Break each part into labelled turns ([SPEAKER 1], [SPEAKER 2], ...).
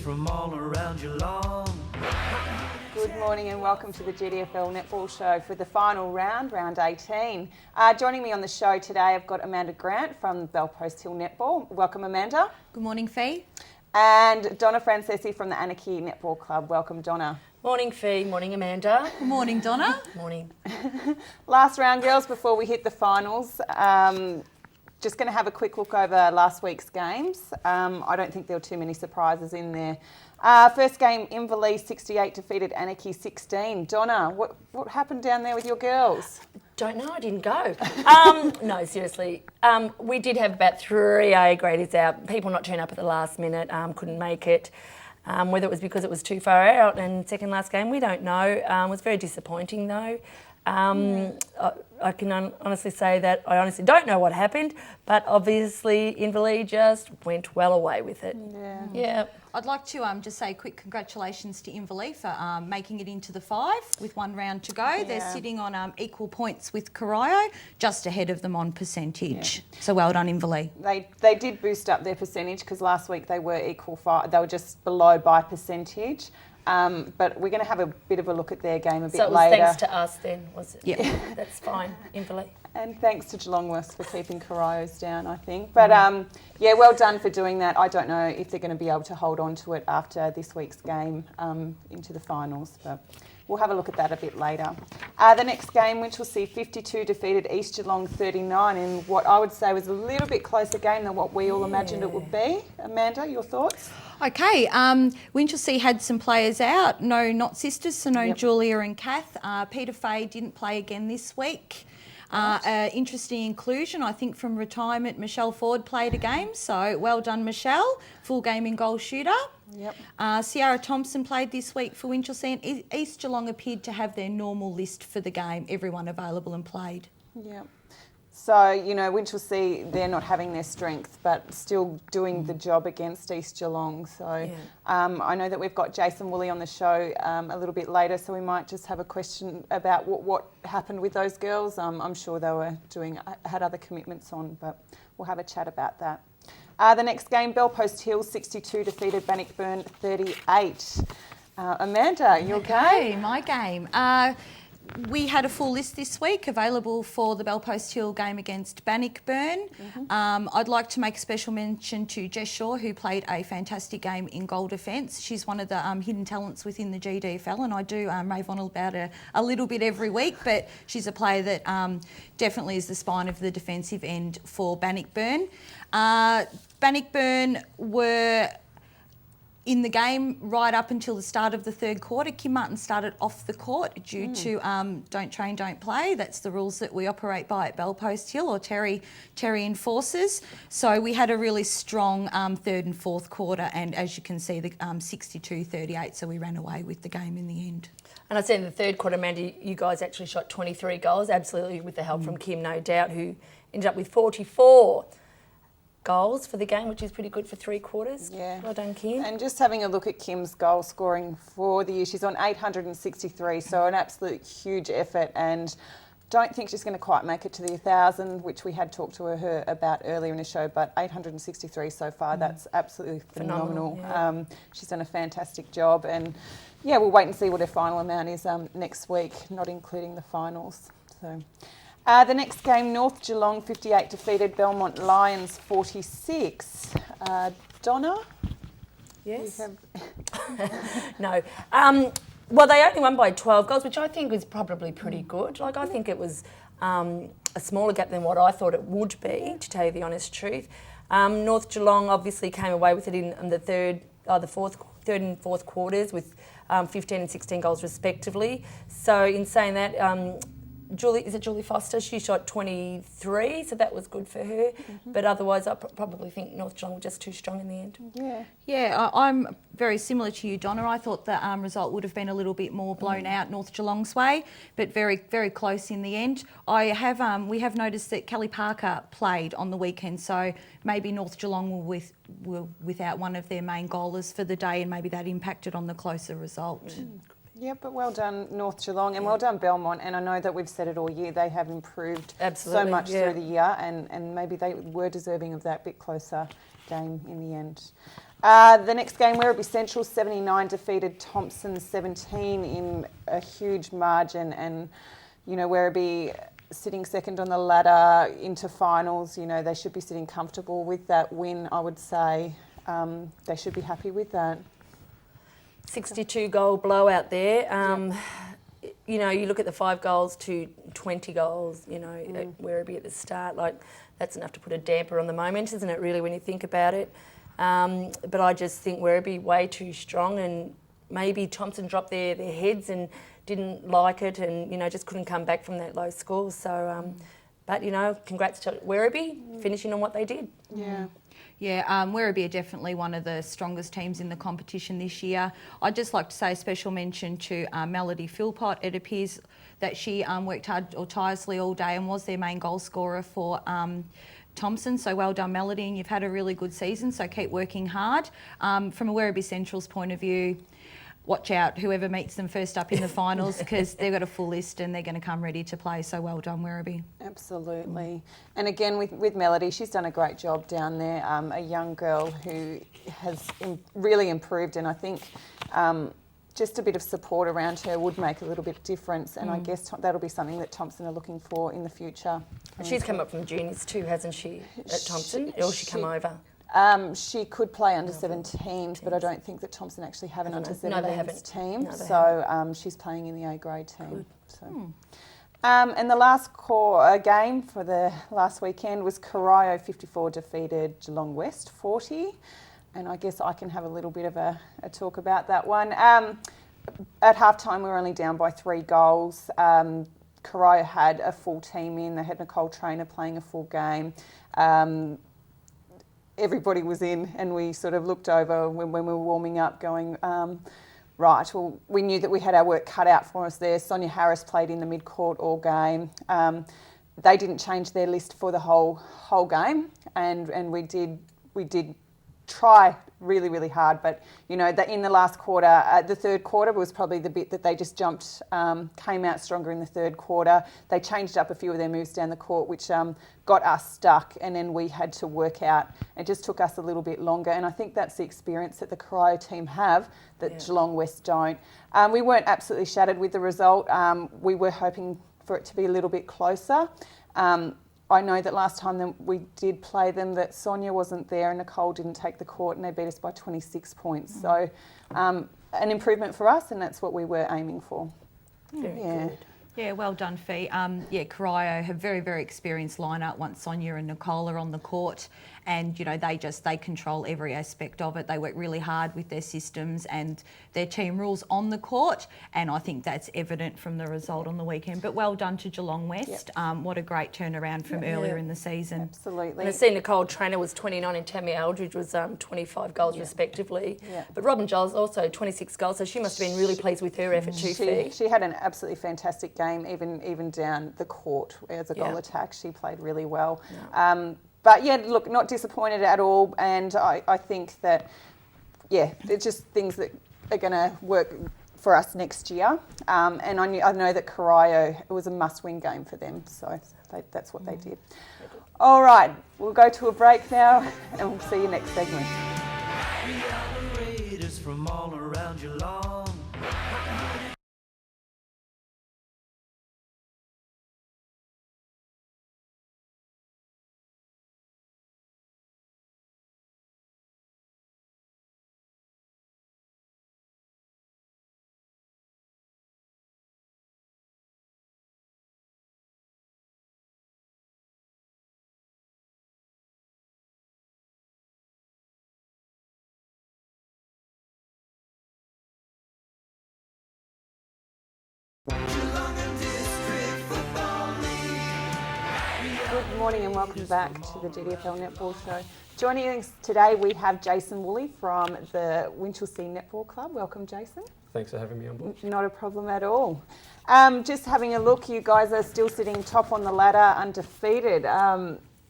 [SPEAKER 1] from all around your lawn.
[SPEAKER 2] Good morning and welcome to the GDFL Netball Show for the final round, round 18. Joining me on the show today, I've got Amanda Grant from Bellpost Hill Netball. Welcome, Amanda.
[SPEAKER 3] Good morning, Fee.
[SPEAKER 2] And Donna Francesi from the Anarchy Netball Club. Welcome, Donna.
[SPEAKER 4] Morning, Fee. Morning, Amanda.
[SPEAKER 3] Good morning, Donna.
[SPEAKER 4] Morning.
[SPEAKER 2] Last round, girls, before we hit the finals. Just going to have a quick look over last week's games. I don't think there were too many surprises in there. First game, Inverleigh 68 defeated Anarchy 16. Donna, what happened down there with your girls?
[SPEAKER 4] Don't know, I didn't go. No, seriously. We did have about 3 A graders out. People not turn up at the last minute, couldn't make it. Whether it was because it was too far out and second last game, we don't know. It was very disappointing though. I can honestly say that I honestly don't know what happened, but obviously Inverleigh just went well away with it. Yeah.
[SPEAKER 3] I'd like to just say a quick congratulations to Inverleigh for making it into the 5 with 1 round to go.
[SPEAKER 2] Yeah.
[SPEAKER 3] They're sitting on equal points with Corio, just ahead of them on percentage. Yeah. So well done, Inverleigh.
[SPEAKER 2] They did boost up their percentage because last week they were equal 5. They were just below by percentage. But we're going to have a bit of a look at their game a bit later.
[SPEAKER 4] So it was thanks to us then, was it?
[SPEAKER 3] Yeah.
[SPEAKER 4] That's fine, Inverleigh.
[SPEAKER 2] And thanks to Geelong West for keeping Coroos down, I think. But yeah, well done for doing that. I don't know if they're going to be able to hold on to it after this week's game into the finals, but we'll have a look at that a bit later. The next game, which we'll see 52 defeated East Geelong 39 in what I would say was a little bit closer game than what we all imagined it would be. Amanda, your thoughts?
[SPEAKER 3] Okay, Winchelsea had some players out. No, not sisters, so no Julia and Kath. Peter Fay didn't play again this week. Interesting inclusion, I think, from retirement. Michelle Ford played a game, so well done, Michelle. Full game in goal shooter.
[SPEAKER 2] Yep.
[SPEAKER 3] Ciara Thompson played this week for Winchelsea, and East Geelong appeared to have their normal list for the game. Everyone available and played.
[SPEAKER 2] Yep. So, you know, Winchelsea, they're not having their strength, but still doing the job against East Geelong. So I know that we've got Jason Woolley on the show a little bit later, so we might just have a question about what happened with those girls. I'm sure they were had other commitments on, but we'll have a chat about that. The next game, Bellpost Hill 62 defeated Bannockburn 38. Amanda, your game?
[SPEAKER 3] My game. We had a full list this week available for the Bellpost Hill game against Bannockburn. I'd like to make a special mention to Jess Shaw, who played a fantastic game in goal defence. She's one of the hidden talents within the GDFL, and I do rave on about her a little bit every week, but she's a player that definitely is the spine of the defensive end for Bannockburn. Bannockburn were in the game right up until the start of the third quarter. Kim Martin started off the court due to don't train, don't play. That's the rules that we operate by at Bellpost Hill, or Terry enforces. So we had a really strong third and fourth quarter, and as you can see, the 62-38, so we ran away with the game in the end.
[SPEAKER 4] And I said in the third quarter, Amanda, you guys actually shot 23 goals, absolutely with the help from Kim, no doubt, who ended up with 44 goals for the game, which is pretty good for 3 quarters.
[SPEAKER 2] Yeah.
[SPEAKER 4] Well done, Kim.
[SPEAKER 2] And just having a look at Kim's goal scoring for the year, she's on 863, so an absolute huge effort, and don't think she's going to quite make it to the 1,000, which we had talked to her about earlier in the show, but 863 so far, that's absolutely phenomenal.
[SPEAKER 4] Yeah.
[SPEAKER 2] She's done a fantastic job, and yeah, we'll wait and see what her final amount is next week, not including the finals. So. The next game, North Geelong 58 defeated Belmont Lions 46. Donna?
[SPEAKER 4] Yes. No. Well, they only won by 12 goals, which I think was probably pretty good. Like, I think it was a smaller gap than what I thought it would be, to tell you the honest truth. North Geelong obviously came away with it in the third and fourth quarters with 15 and 16 goals respectively. So in saying that, Julie Foster? She shot 23, so that was good for her. But otherwise, I probably think North Geelong were just too strong in the end.
[SPEAKER 3] Yeah, I'm very similar to you, Donna. I thought the result would have been a little bit more blown out North Geelong's way, but very, very close in the end. We have noticed that Kelly Parker played on the weekend, so maybe North Geelong were without one of their main goalers for the day, and maybe that impacted on the closer result.
[SPEAKER 2] Yeah, but well done North Geelong, and well done Belmont, and I know that we've said it all year, they have improved so much through the year, and maybe they were deserving of that bit closer game in the end. The next game, Werribee Central 79 defeated Thompson 17 in a huge margin, and Werribee sitting second on the ladder into finals. They should be sitting comfortable with that win. I would say they should be happy with that.
[SPEAKER 4] 62 goal blowout there. You look at the 5 goals to 20 goals. At Werribee at the start, that's enough to put a damper on the moment, isn't it? Really, when you think about it. But I just think Werribee way too strong, and maybe Thompson dropped their heads and didn't like it, and just couldn't come back from that low score. So, but congrats to Werribee finishing on what they did.
[SPEAKER 3] Yeah, Werribee are definitely one of the strongest teams in the competition this year. I'd just like to say a special mention to Melody Philpott. It appears that she worked hard or tirelessly all day and was their main goal scorer for Thompson. So well done, Melody, and you've had a really good season, so keep working hard. From a Werribee Central's point of view, watch out whoever meets them first up in the finals, because they've got a full list and they're going to come ready to play. So well done, Werribee.
[SPEAKER 2] Absolutely. And again, with Melody, she's done a great job down there. A young girl who has really improved, and I think just a bit of support around her would make a little bit of difference. And I guess that'll be something that Thompson are looking for in the future.
[SPEAKER 4] And she's come up from juniors too, hasn't she, at Thompson? Or she come over?
[SPEAKER 2] She could play under 17s, but I don't think that Thompson actually have an under 17s team.
[SPEAKER 4] No,
[SPEAKER 2] so she's playing in the A grade team. So. And the last game for the last weekend was Corio 54 defeated Geelong West 40. And I guess I can have a little bit of a talk about that one. At halftime, we were only down by 3 goals. Corio had a full team in. They had Nicole Traynor playing a full game. Everybody was in, and we sort of looked over when we were warming up going, right, well, we knew that we had our work cut out for us there. Sonia Harris played in the mid-court all game. They didn't change their list for the whole game, and we did try really, really hard, but in the last quarter, the third quarter was probably the bit that they just jumped, came out stronger in the third quarter. They changed up a few of their moves down the court, which got us stuck, and then we had to work out. It just took us a little bit longer, and I think that's the experience that the Corio team have that Geelong West don't. We weren't absolutely shattered with the result. We were hoping for it to be a little bit closer. I know that last time that we did play them, that Sonia wasn't there and Nicole didn't take the court, and they beat us by 26 points. So an improvement for us, and that's what we were aiming for.
[SPEAKER 4] Very good.
[SPEAKER 3] Yeah, well done, Fee. Corio have very, very experienced lineup once Sonia and Nicole are on the court, and they control every aspect of it. They work really hard with their systems and their team rules on the court, and I think that's evident from the result on the weekend. But well done to Geelong West. What a great turnaround from earlier in the season.
[SPEAKER 2] Absolutely.
[SPEAKER 4] And I see Nicole Traynor was 29 and Tammy Aldridge was 25 goals respectively. Yeah. But Robin Giles also 26 goals, so she must have been really pleased with her effort too, Fee.
[SPEAKER 2] She had an absolutely fantastic game, even down the court as a goal attack. She played really well. But look, not disappointed at all, and I think that they're just things that are going to work for us next year. And I know that Corio, it was a must-win game for them, so that's what they did. All right, we'll go to a break now, and we'll see you next segment.
[SPEAKER 1] From all around Geelong.
[SPEAKER 2] Good morning and welcome back to the GDFL Netball Show. Joining us today we have Jason Woolley from the Winchelsea Netball Club. Welcome, Jason.
[SPEAKER 5] Thanks for having me on board.
[SPEAKER 2] Not a problem at all. Just having a look, you guys are still sitting top on the ladder, undefeated.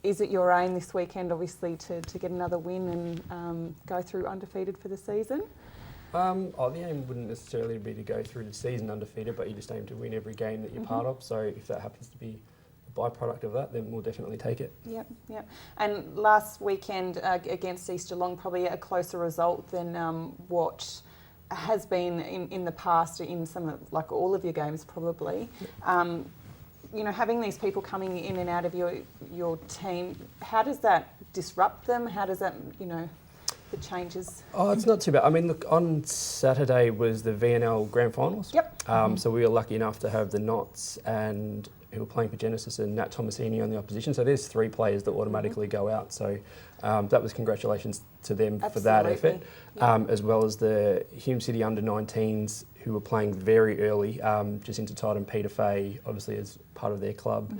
[SPEAKER 2] Is it your aim this weekend, obviously, to get another win and go through undefeated for the season?
[SPEAKER 5] The aim wouldn't necessarily be to go through the season undefeated, but you just aim to win every game that you're part of. So if that happens to be a byproduct of that, then we'll definitely take it.
[SPEAKER 2] Yep, yep. And last weekend against East Geelong, probably a closer result than what has been in the past in some of, like all of your games probably. You know, having these people coming in and out of your team, how does that disrupt them? How does that, you know, the changes?
[SPEAKER 5] Oh, it's not too bad. I mean, look, on Saturday was the VNL Grand Finals.
[SPEAKER 2] Yep.
[SPEAKER 5] So we were lucky enough to have the Knots and who were playing for Genesis and Nat Tomasini on the opposition. So there's 3 players that automatically go out. So that was congratulations to them for that effort, as well as the Hume City under-19s who were playing very early. Jacinta Todd and Peter Fay, obviously as part of their club,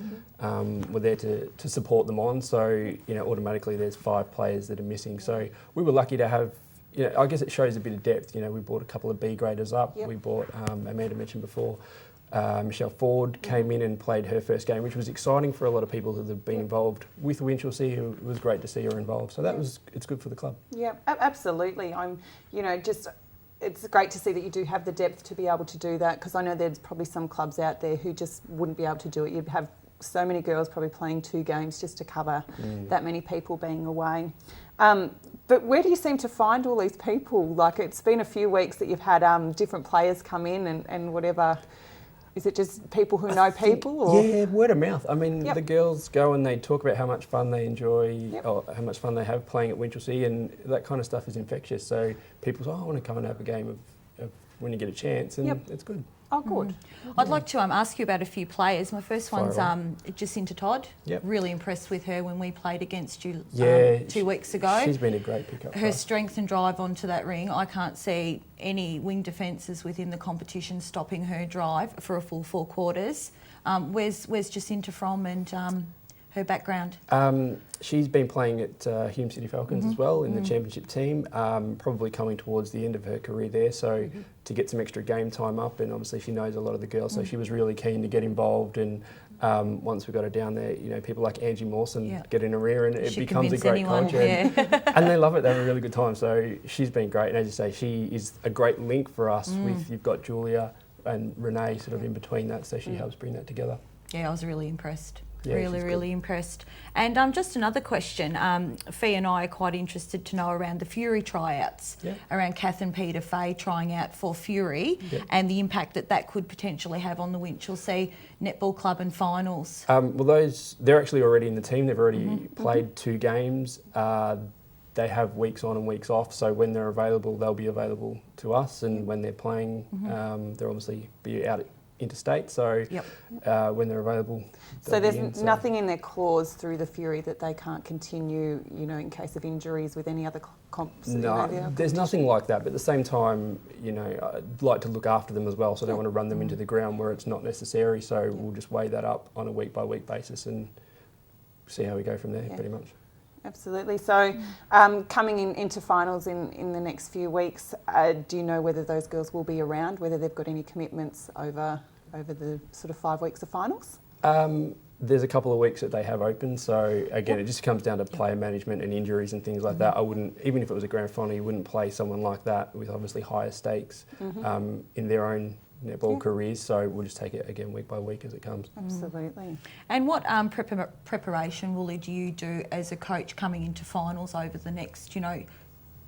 [SPEAKER 5] were there to support them on. So, you know, automatically there's 5 players that are missing. So we were lucky to have, you know, I guess it shows a bit of depth. You know, we brought a couple of B graders up.
[SPEAKER 2] Yep.
[SPEAKER 5] We brought, Amanda mentioned before, Michelle Ford came in and played her first game, which was exciting for a lot of people who have been involved with Winchelsea. It was great to see her involved. So that was, it's good for the club.
[SPEAKER 2] Yeah, absolutely. I'm, you know, just it's great to see that you do have the depth to be able to do that, because I know there's probably some clubs out there who just wouldn't be able to do it. You'd have so many girls probably playing 2 games just to cover that many people being away. But where do you seem to find all these people? Like, it's been a few weeks that you've had different players come in and whatever. Is it just people who know people? Or?
[SPEAKER 5] Yeah, word of mouth. I mean, the girls go and they talk about how much fun they enjoy, or how much fun they have playing at Winchelsea, and that kind of stuff is infectious. So people say, oh, I want to come and have a game of when you get a chance, and it's good.
[SPEAKER 2] Oh, good.
[SPEAKER 3] I'd like to ask you about a few players. My first one's Jacinta Todd.
[SPEAKER 5] Yep.
[SPEAKER 3] Really impressed with her when we played against you 2 weeks ago.
[SPEAKER 5] She's been a great pickup.
[SPEAKER 3] Her strength and drive onto that ring, I can't see any wing defences within the competition stopping her drive for a full 4 quarters. Where's Jacinta from and her background?
[SPEAKER 5] She's been playing at Hume City Falcons as well in the championship team, probably coming towards the end of her career there, so to get some extra game time up, and obviously she knows a lot of the girls, so she was really keen to get involved, and once we got her down there, you know, people like Angie Mawson get in her ear and it becomes a great culture. And they love it, they have a really good time, so she's been great, and as you say, she is a great link for us with, you've got Julia and Renee sort of in between that, so she helps bring that together.
[SPEAKER 3] Yeah, I was really impressed.
[SPEAKER 5] Yeah,
[SPEAKER 3] really impressed. And just another question. Fee and I are quite interested to know around the Fury tryouts, around Kath and Peter Fay trying out for Fury and the impact that could potentially have on the Winchelsea Netball Club and finals.
[SPEAKER 5] Well, they're actually already in the team. They've already played 2 games. They have weeks on and weeks off, so when they're available, they'll be available to us, and when they're playing, they'll obviously be out interstate, so when they're available.
[SPEAKER 2] So there's nothing in their clause through the Fury that they can't continue, you know, in case of injuries with any other comps?
[SPEAKER 5] No, there's nothing like that, but at the same time, you know, I'd like to look after them as well, so I don't want to run them into the ground where it's not necessary, so we'll just weigh that up on a week-by-week basis and see how we go from there, pretty much.
[SPEAKER 2] Absolutely. So coming into finals in the next few weeks, do you know whether those girls will be around, whether they've got any commitments over the sort of 5 weeks of finals?
[SPEAKER 5] There's a couple of weeks that they have open, so again, it just comes down to player management and injuries and things like that. I wouldn't, even if it was a grand final, you wouldn't play someone like that with obviously higher stakes in their own netball careers, so we'll just take it again week by week as it comes.
[SPEAKER 2] Absolutely.
[SPEAKER 3] And what preparation will you do as a coach coming into finals over the next, you know,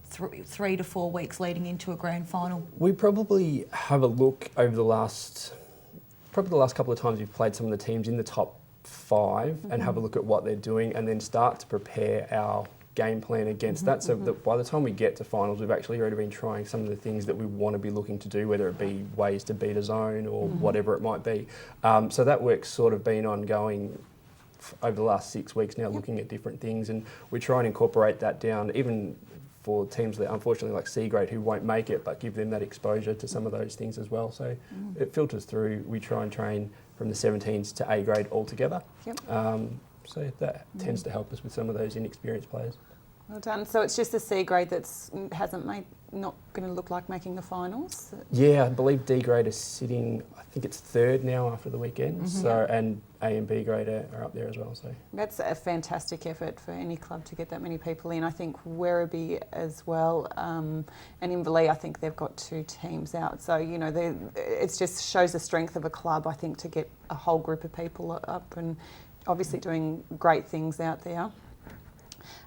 [SPEAKER 3] 3 to 4 weeks leading into a grand final?
[SPEAKER 5] We probably have a look over the last couple of times we've played some of the teams in the top 5 and have a look at what they're doing, and then start to prepare our game plan against that, so that by the time we get to finals, we've actually already been trying some of the things that we want to be looking to do, whether it be ways to beat a zone or whatever it might be. So that work's sort of been ongoing over the last 6 weeks now, looking at different things, and we try and incorporate that down, even for teams that unfortunately like C grade who won't make it, but give them that exposure to some of those things as well. So it filters through. We try and train from the 17s to A grade altogether. So that tends to help us with some of those inexperienced players.
[SPEAKER 2] Well done. So it's just the C grade that's not going to look like making the finals?
[SPEAKER 5] Yeah, I believe D grade is sitting, I think it's 3rd now after the weekend. So, and A and B grade are up there as well. So
[SPEAKER 2] that's a fantastic effort for any club to get that many people in. I think Werribee as well, and Inverleigh, I think they've got 2 teams out. So, you know, it just shows the strength of a club, I think, to get a whole group of people up and obviously doing great things out there.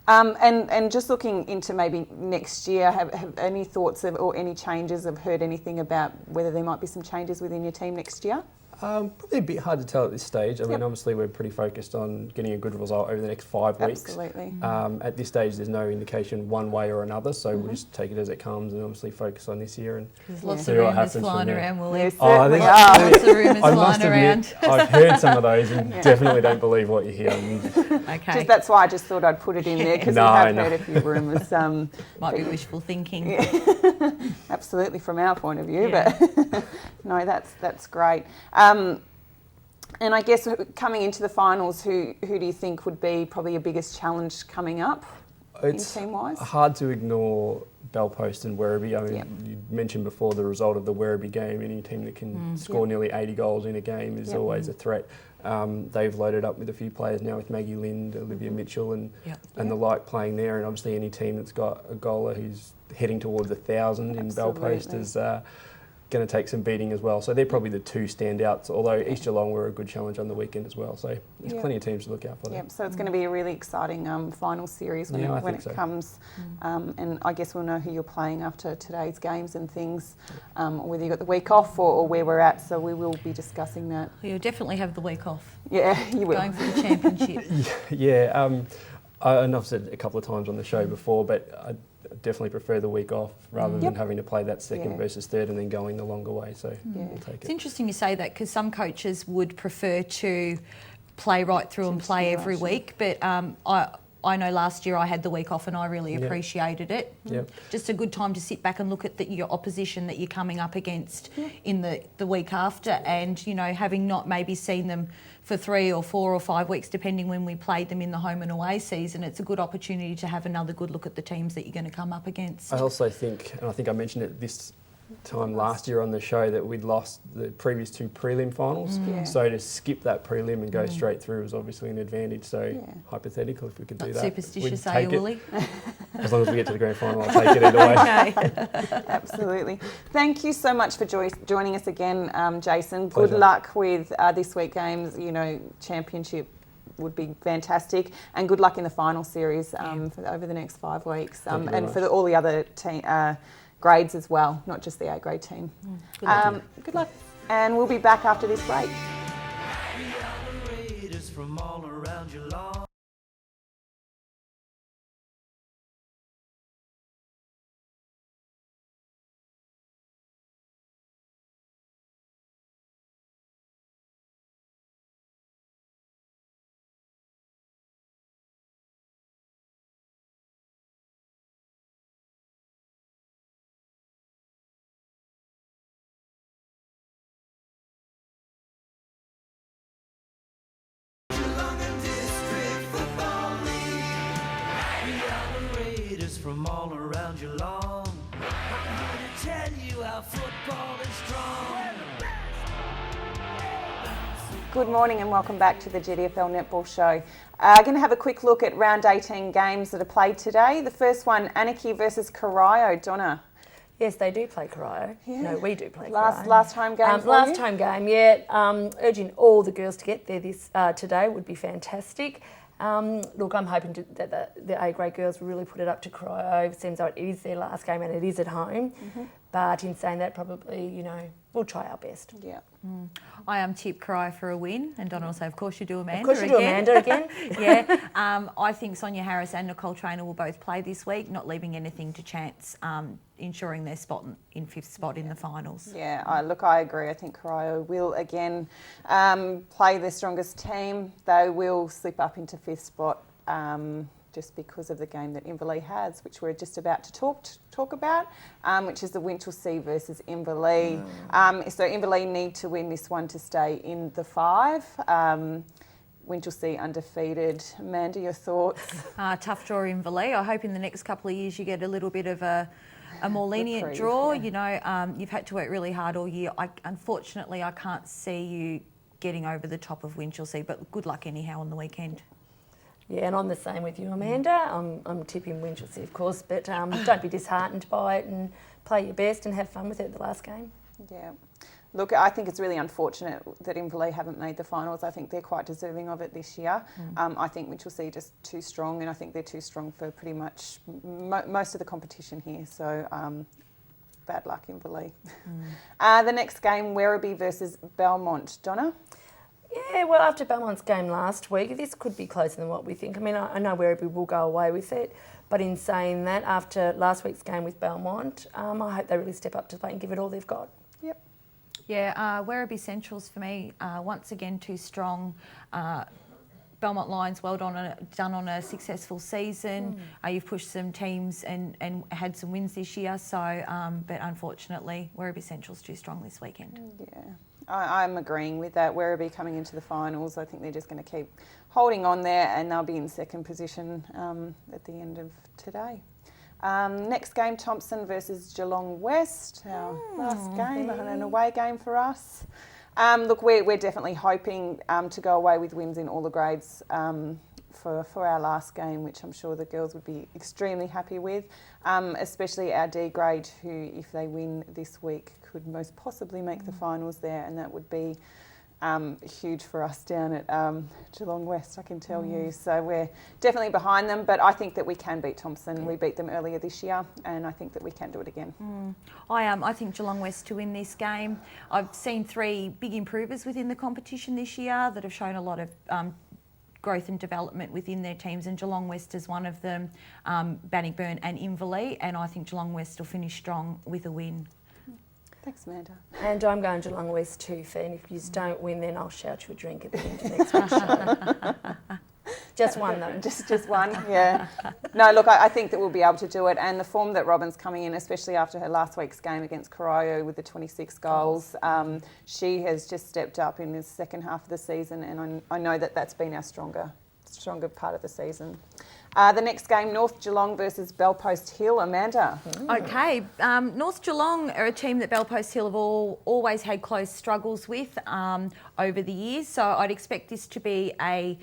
[SPEAKER 2] And just looking into maybe next year, have any thoughts or any changes? Have heard anything about whether there might be some changes within your team next year?
[SPEAKER 5] Probably a bit hard to tell at this stage. I mean, obviously we're pretty focused on getting a good result over the next 5 weeks.
[SPEAKER 2] Absolutely.
[SPEAKER 5] At this stage, there's no indication one way or another, so we'll just take it as it comes and obviously focus on this year and
[SPEAKER 3] There's lots
[SPEAKER 5] see
[SPEAKER 3] of
[SPEAKER 5] what
[SPEAKER 3] rumours
[SPEAKER 5] happens
[SPEAKER 3] flying
[SPEAKER 5] from there.
[SPEAKER 3] around, Willie.
[SPEAKER 2] Yes,
[SPEAKER 5] I think
[SPEAKER 3] Lots of rumours
[SPEAKER 5] I must
[SPEAKER 3] flying around.
[SPEAKER 5] admit, I've heard some of those and definitely don't believe what you hear.
[SPEAKER 3] Okay.
[SPEAKER 2] That's why I just thought I'd put it in there because we have heard a few rumours.
[SPEAKER 3] Might be wishful thinking.
[SPEAKER 2] Absolutely, from our point of view,
[SPEAKER 3] Yeah.
[SPEAKER 2] but no, that's great. And I guess coming into the finals, who do you think would be probably your biggest challenge coming up
[SPEAKER 5] It's
[SPEAKER 2] team-wise?
[SPEAKER 5] hard to ignore Bellpost and Werribee. I mean, you mentioned before the result of the Werribee game. Any team that can score nearly 80 goals in a game is always a threat. They've loaded up with a few players now with Maggie Lind, Olivia Mitchell and the like playing there. And obviously any team that's got a goaler who's heading towards 1,000 in Bellpost is going to take some beating as well. So they're probably the two standouts, although East Geelong were a good challenge on the weekend as well. So there's plenty of teams to look out for there.
[SPEAKER 2] So it's going to be a really exciting final series when it comes. And I guess we'll know who you're playing after today's games and things, whether you got the week off or where we're at. So we will be discussing that.
[SPEAKER 3] You'll definitely have the week off.
[SPEAKER 2] Yeah, you will.
[SPEAKER 3] Going for the championship.
[SPEAKER 5] And I've said a couple of times on the show before, but I definitely prefer the week off rather than having to play that second versus third and then going the longer way. So we'll take it.
[SPEAKER 3] It's interesting you say that because some coaches would prefer to play right through and play every week, but I know last year I had the week off and I really appreciated it.
[SPEAKER 5] Yep.
[SPEAKER 3] Just a good time to sit back and look at your opposition that you're coming up against in the week after, and having not maybe seen them for 3 or 4 or 5 weeks, depending when we played them in the home and away season, it's a good opportunity to have another good look at the teams that you're going to come up against.
[SPEAKER 5] I also think, and I think I mentioned it this time last year on the show, that we'd lost the previous 2 prelim finals. So to skip that prelim and go straight through was obviously an advantage. So hypothetical, if we could do that.
[SPEAKER 3] Superstitious, are you, Willie?
[SPEAKER 5] As long as we get to the grand final, I'll take it either way.
[SPEAKER 3] Okay.
[SPEAKER 2] Absolutely. Thank you so much for joining us again, Jason. Pleasure. Good luck with this week's games. Championship would be fantastic, and good luck in the final series over the next 5 weeks, and for all the other grades as well, not just the A grade team. Good luck, and we'll be back after this break.
[SPEAKER 1] From all around your lawn. From all around your lawn. I'm here to tell you how football is strong.
[SPEAKER 2] Good morning and welcome back to the GDFL Netball Show. Going to have a quick look at round 18 games that are played today. The first one, Anarchy versus Corio. Donna.
[SPEAKER 4] Yes, they do play Corio.
[SPEAKER 2] Yeah.
[SPEAKER 4] No, we do play
[SPEAKER 2] Last home game
[SPEAKER 4] last home game, urging all the girls to get there today would be fantastic. Look, I'm hoping that the A-grade girls will really put it up to Corio. It seems like it is their last game and it is at home. But in saying that, probably, we'll try our best.
[SPEAKER 2] Yeah.
[SPEAKER 3] I tip Corio for a win, and Donna will say, of course you do, Amanda.
[SPEAKER 4] Of course you do, Amanda, again.
[SPEAKER 3] I think Sonia Harris and Nicole Traynor will both play this week, not leaving anything to chance, ensuring their spot in 5th spot in the finals.
[SPEAKER 2] Yeah, I agree. I think Corio will again play their strongest team. They will slip up into 5th spot just because of the game that Inverleigh has, which we're just about to talk about, which is the Winchelsea versus Inverleigh. So Inverleigh need to win this one to stay in the 5. Winchelsea undefeated. Amanda, your thoughts?
[SPEAKER 3] Tough draw Inverleigh. I hope in the next couple of years you get a little bit of a more lenient draw. You've had to work really hard all year. Unfortunately, I can't see you getting over the top of Winchelsea, but good luck anyhow on the weekend.
[SPEAKER 4] Yeah, and I'm the same with you, Amanda. I'm tipping Winchelsea, of course, but don't be disheartened by it and play your best and have fun with it the last game.
[SPEAKER 2] Yeah. Look, I think it's really unfortunate that Inverleigh haven't made the finals. I think they're quite deserving of it this year. I think Winchelsea just too strong, and I think they're too strong for pretty much most of the competition here. So bad luck, Inverleigh. The next game, Werribee versus Belmont. Donna?
[SPEAKER 4] Yeah, well, after Belmont's game last week, this could be closer than what we think. I mean, I know Werribee will go away with it, but in saying that, after last week's game with Belmont, I hope they really step up to the plate and give it all they've got.
[SPEAKER 2] Yep.
[SPEAKER 3] Yeah, Werribee Centrals for me, once again too strong. Belmont Lions, well done on a successful season. You've pushed some teams and had some wins this year, so but unfortunately, Werribee Central's too strong this weekend.
[SPEAKER 2] Yeah. I'm agreeing with that. Werribee coming into the finals, I think they're just going to keep holding on there, and they'll be in second position at the end of today. Next game, Thompson versus Geelong West. Our last game, an away game for us. Look, we're definitely hoping to go away with wins in all the grades for our last game, which I'm sure the girls would be extremely happy with, especially our D grade, who, if they win this week, could most possibly make the finals there, and that would be huge for us down at Geelong West, I can tell you. So we're definitely behind them, but I think that we can beat Thompson. We beat them earlier this year, and I think that we can do it again.
[SPEAKER 3] I think Geelong West to win this game. I've seen 3 big improvers within the competition this year that have shown a lot of growth and development within their teams, and Geelong West is one of them, Bannockburn and Inverleigh, and I think Geelong West will finish strong with a win.
[SPEAKER 2] Thanks, Amanda.
[SPEAKER 4] And I'm going Geelong West too, and if you don't win, then I'll shout you a drink at the end of next week's show. Just one though.
[SPEAKER 2] Just one, yeah. No, look, I think that we'll be able to do it, and the form that Robin's coming in, especially after her last week's game against Corio with the 26 goals, she has just stepped up in the second half of the season, and I know that that's been our stronger part of the season. The next game, North Geelong versus Bellpost Hill. Amanda.
[SPEAKER 3] Okay, North Geelong are a team that Bellpost Hill have always had close struggles with over the years, so I'd expect this to be a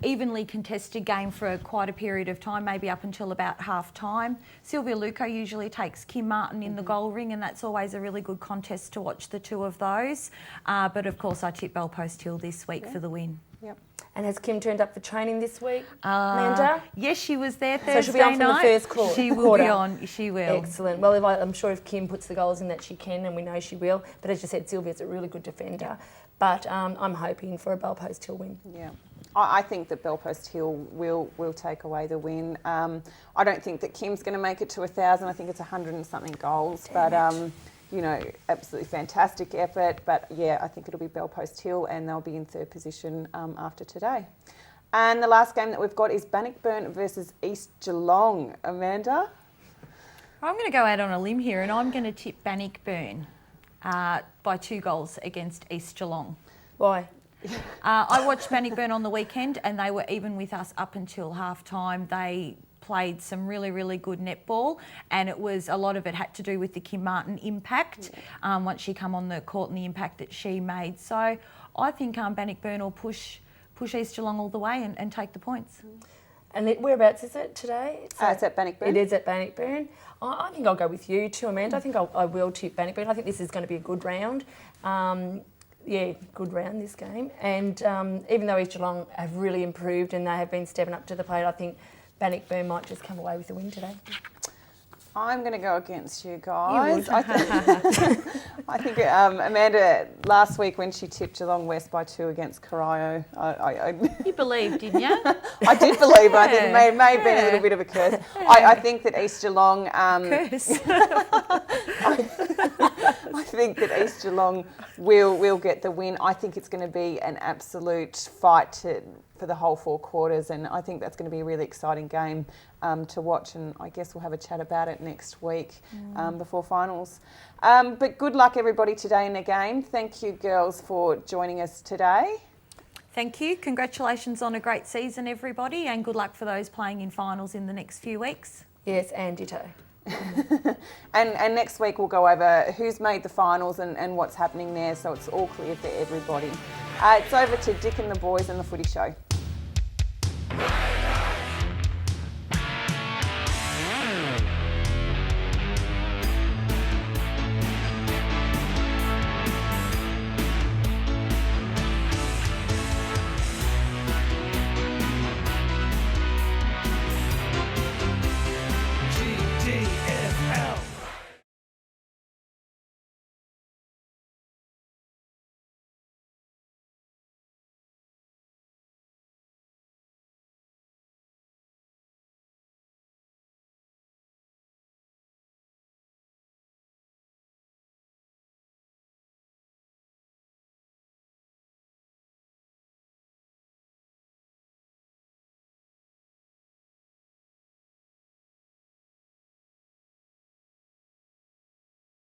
[SPEAKER 3] evenly contested game for quite a period of time, maybe up until about half time. Sylvia Luco usually takes Kim Martin in the goal ring, and that's always a really good contest to watch the two of those. But of course, I tip Bellpost Hill this week for the win.
[SPEAKER 2] Yep.
[SPEAKER 4] And has Kim turned up for training this week, Amanda?
[SPEAKER 3] Yes, she was there Thursday
[SPEAKER 4] night. So she'll be on from the first quarter?
[SPEAKER 3] She will be on, she will.
[SPEAKER 4] Excellent. Well, I'm sure if Kim puts the goals in that she can, and we know she will. But as you said, Sylvia's a really good defender. But I'm hoping for a Bellpost Hill win.
[SPEAKER 2] Yeah. I think that Bellpost Hill will take away the win. I don't think that Kim's going to make it to 1,000. I think it's 100 and something goals. But, absolutely fantastic effort. But, yeah, I think it'll be Bellpost Hill, and they'll be in third position after today. And the last game that we've got is Bannockburn versus East Geelong. Amanda?
[SPEAKER 3] I'm going to go out on a limb here, and I'm going to tip Bannockburn by 2 goals against East Geelong.
[SPEAKER 4] Why?
[SPEAKER 3] I watched Bannockburn on the weekend, and they were even with us up until half time. They played some really, really good netball, and a lot of it had to do with the Kim Martin impact once she come on the court and the impact that she made. So I think Bannockburn will push East Geelong all the way and take the points.
[SPEAKER 4] And whereabouts is it today?
[SPEAKER 2] It's at Bannockburn.
[SPEAKER 4] It is at Bannockburn. I think I'll go with you too, Amanda. I think I will tip Bannockburn. I think this is going to be a good round. Good round this game. And even though East Geelong have really improved and they have been stepping up to the plate, I think Bannockburn might just come away with the win today.
[SPEAKER 2] I'm going to go against you guys.
[SPEAKER 4] You
[SPEAKER 2] I think Amanda, last week when she tipped Geelong West by 2 against Corio,
[SPEAKER 3] You believed, didn't you?
[SPEAKER 2] I did believe. I think it may have been a little bit of a curse. I think that East Geelong...
[SPEAKER 3] Curse.
[SPEAKER 2] I think that East Geelong will get the win. I think it's going to be an absolute fight for the whole 4 quarters, and I think that's going to be a really exciting game to watch, and I guess we'll have a chat about it next week before finals. But good luck everybody today in the game. Thank you girls for joining us today.
[SPEAKER 3] Thank you. Congratulations on a great season, everybody, and good luck for those playing in finals in the next few weeks.
[SPEAKER 4] Yes, and ditto.
[SPEAKER 2] And next week we'll go over who's made the finals and what's happening there, so it's all clear for everybody. It's over to Dick and the boys and the footy show.